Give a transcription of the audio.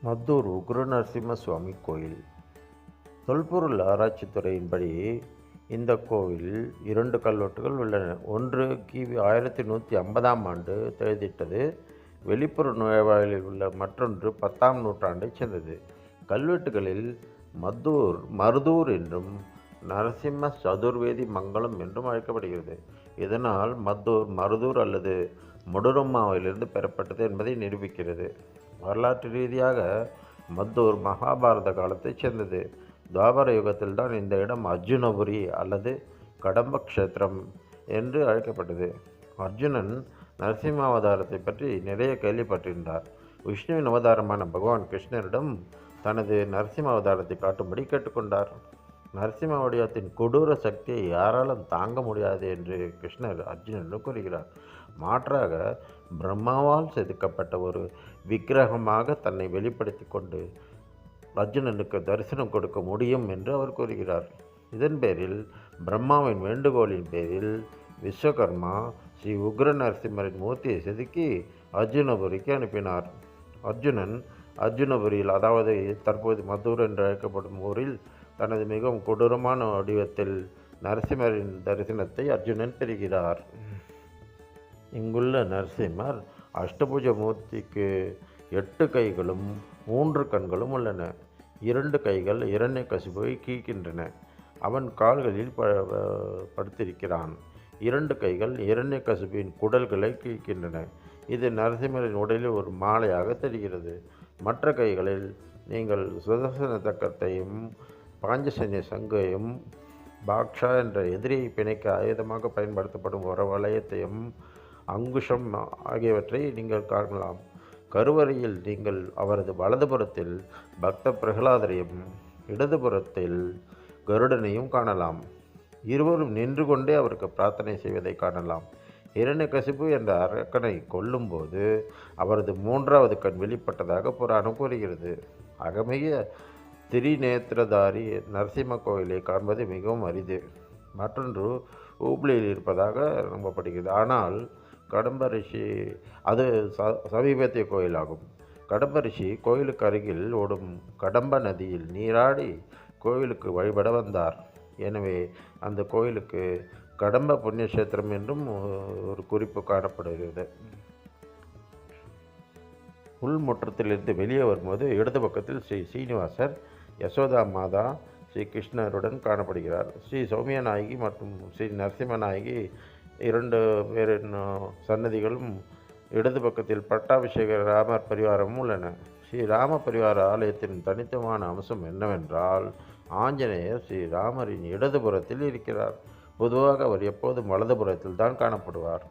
மத்தூர் உக்ர நரசிம்ம சுவாமி கோயில். தொல்பொருள் ஆராய்ச்சித்துறையின்படி இந்த கோவில் 2 கல்வெட்டுகள் உள்ளன. ஒன்று கிபி 1150ஆம் ஆண்டு எழுதிட்டது. வெளிப்புற நுழைவாயிலில் உள்ள மற்றொன்று 10ஆம் நூற்றாண்டைச் சேர்ந்தது. கல்வெட்டுகளில் மருதூர் என்றும் நரசிம்ம சதுர்வேதி மங்கலம் என்றும் அழைக்கப்படுகிறது. இதனால் மருதூர் அல்லது மடுரம்மாவிலிருந்து பெறப்பட்டது என்பதை நிரூபிக்கிறது. வரலாற்று ரீதியாக மத்தூர் மகாபாரத காலத்தைச் சேர்ந்தது. துவாபர யுகத்தில்தான் இந்த இடம் அர்ஜுனபுரி அல்லது கடம்ப க்ஷேத்திரம் என்று அழைக்கப்பட்டது. அர்ஜுனன் நரசிம்ம அவதாரத்தை பற்றி நிறைய கேள்விப்பட்டிருந்தார். விஷ்ணுவின் அவதாரமான பகவான் கிருஷ்ணரிடம் தனது நரசிம்ம அவதாரத்தை காட்டும்படி கேட்டுக்கொண்டார். நரசிம்ம வடிவத்தின் கொடூர சக்தியை யாராலும் தாங்க முடியாது என்று கிருஷ்ணர் அர்ஜுனனிடம் கூறுகிறார். மாற்றாக பிரம்மாவால் செதுக்கப்பட்ட ஒரு விக்கிரகமாக தன்னை வெளிப்படுத்தி கொண்டு அர்ஜுனனுக்கு தரிசனம் கொடுக்க முடியும் என்று அவர் கூறுகிறார். இதன் பேரில் பிரம்மாவின் வேண்டுகோளின் பேரில் விஸ்வகர்மா ஸ்ரீ உக்ர நரசிம்மரின் மூர்த்தியை செதுக்கி அர்ஜுனபுரிக்கு அனுப்பினார். அர்ஜுனன் அர்ஜுனபுரியில், அதாவது தற்போது மத்தூர் என்று அழைக்கப்படும் ஊரில், தனது மிகவும் கொடூரமான வடிவத்தில் நரசிம்மரின் தரிசனத்தை அர்ஜுனன் பெறுகிறார். இங்குள்ள நரசிம்மர் அஷ்டபுஜ மூர்த்திக்கு 8 கைகளும் 3 கண்களும் உள்ளன. 2 கைகள் இரண்யகசிபுவை கீழ்க்கின்றன. அவன் கால்களில் படுத்திருக்கிறான். 2 கைகள் இரண்யகசிபுவின் குடல்களை கீழ்க்கின்றன. இது நரசிம்மரின் உடலில் ஒரு மாலையாக தெரிகிறது. மற்ற கைகளில் நீங்கள் சுதர்சன சக்கரத்தையும் பாஞ்சசன்ய சங்கையும் பாக்ஷா என்ற எதிரியை பிணைக்க ஆயுதமாக பயன்படுத்தப்படும் ஒரு வளையத்தையும் அங்குஷம் ஆகியவற்றை நீங்கள் காணலாம். கருவறையில் நீங்கள் அவரது வலதுபுறத்தில் பக்த பிரகலாதரையும் இடதுபுறத்தில் கருடனையும் காணலாம். இருவரும் நின்று கொண்டே அவருக்கு பிரார்த்தனை செய்வதை காணலாம். இரண்யகசிபு என்ற அரக்கனை கொல்லும்போது அவரது 3வது கண் வெளிப்பட்டதாக புராணம் கூறுகிறது. அகமிக திரிநேத்திரதாரி நரசிம்ம கோயிலை காண்பது மிகவும் அரிது. மற்றொன்று ஹூப்ளியில் இருப்பதாக நம்பப்படுகிறது. ஆனால் கடம்ப ரிஷி அது சமீபத்திய கோயிலாகும். கடம்ப ரிஷி கோயிலுக்கு அருகில் ஓடும் கடம்ப நதியில் நீராடி கோயிலுக்கு வழிபட வந்தார். எனவே அந்த கோயிலுக்கு கடம்ப புண்ணியக்ஷேத்திரம் என்றும் ஒரு குறிப்பு காணப்படுகிறது. உள்முற்றத்திலிருந்து வெளியே வரும்போது இடது பக்கத்தில் ஸ்ரீ சீனிவாசர், யசோதா மாதா, ஸ்ரீ கிருஷ்ணருடன் காணப்படுகிறார். ஸ்ரீ சௌமியநாயகி மற்றும் ஸ்ரீ நரசிம்மநாயகி 2 பேரின் சன்னதிகளும் இடது பக்கத்தில் பட்டாபிஷேக ராமர் பரிவாரமும் உள்ளன. ஸ்ரீ ராம பரிவார ஆலயத்தின் தனித்துவமான அம்சம் என்னவென்றால், ஆஞ்சநேயர் ஸ்ரீ ராமரின் இடதுபுறத்தில் இருக்கிறார். பொதுவாக அவர் எப்போதும் வலதுபுறத்தில் தான் காணப்படுவார்.